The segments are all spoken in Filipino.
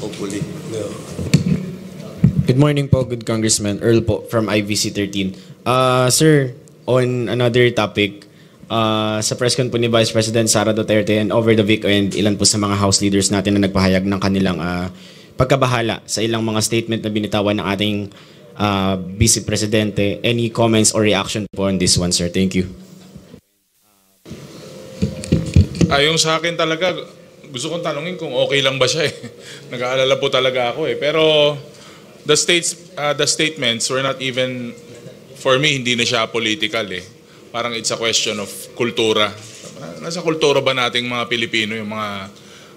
hopefully. Yeah. Good morning po, good Congressman. Earl po from IVC 13. Sir, on another topic, sa press con po ni Vice President Sara Duterte and over the weekend, ilan po sa mga House leaders natin na nagpahayag ng kanilang pagkabahala sa ilang mga statement na binitawan ng ating Vice Presidente. Any comments or reaction po on this one, sir? Thank you. Yung sa akin talaga, gusto kong tanungin kung okay lang ba siya eh. Nag-aalala po talaga ako eh. Pero the statements were not even, for me, hindi na siya political eh. Parang it's a question of kultura. Nasa kultura ba nating mga Pilipino yung mga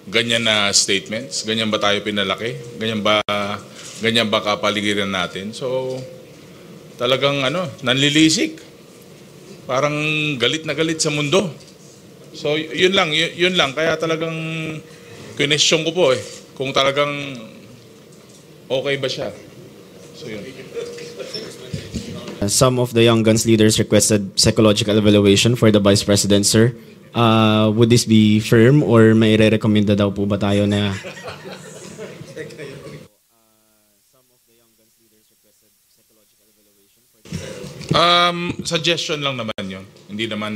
ganyan na statements? Ganyan ba tayo pinalaki? Ganyan ba kapaligiran natin? So, talagang nanlilisik. Parang galit na galit sa mundo. So, yun lang. Kaya talagang question ko po eh, kung talagang okay ba siya. So, yun. Some of the Young Guns leaders requested psychological evaluation for the Vice President, sir. Would this be firm or may re-recommenda daw po ba tayo na... Suggestion lang naman yun. Hindi naman...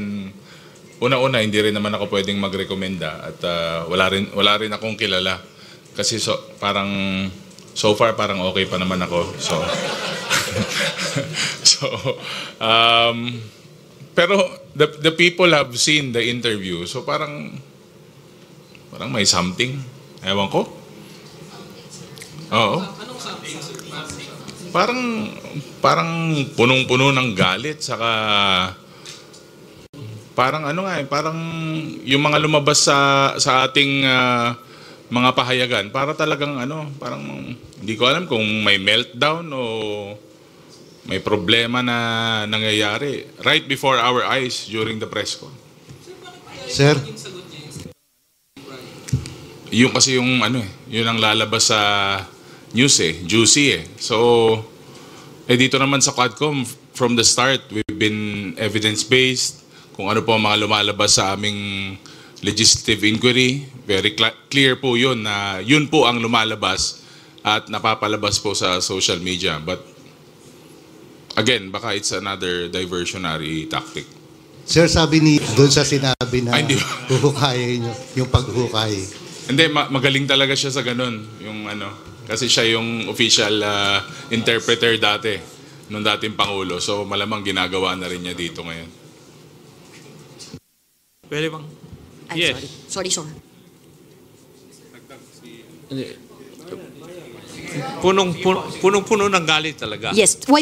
Una-una, hindi rin naman ako pwedeng magrekomenda at wala rin akong kilala. Kasi so far parang okay pa naman ako. Pero the people have seen the interview. So parang may something. Ewan ko. Oo. Parang punong-puno ng galit saka parang parang yung mga lumabas sa ating mga pahayagan para talagang parang hindi ko alam kung may meltdown o may problema na nangyayari right before our eyes during the press con. Sir? Yung kasi yung yun ang lalabas sa news juicy eh. So dito naman sa Quadcom from the start we've been evidence-based. Kung ano po ang mga lumalabas sa aming legislative inquiry, very clear po yun na yun po ang lumalabas at napapalabas po sa social media. But again, baka it's another diversionary tactic. Sir, sabi doon sa sinabi na huhukayin nyo, yung paghukay. Hindi, magaling talaga siya sa ganun. Yung kasi siya yung official interpreter dati, nung dating Pangulo. So malamang ginagawa na rin niya dito ngayon. Pwede bang? Yes. Sorry, sir. Punong-puno ng galit talaga. Yes. Why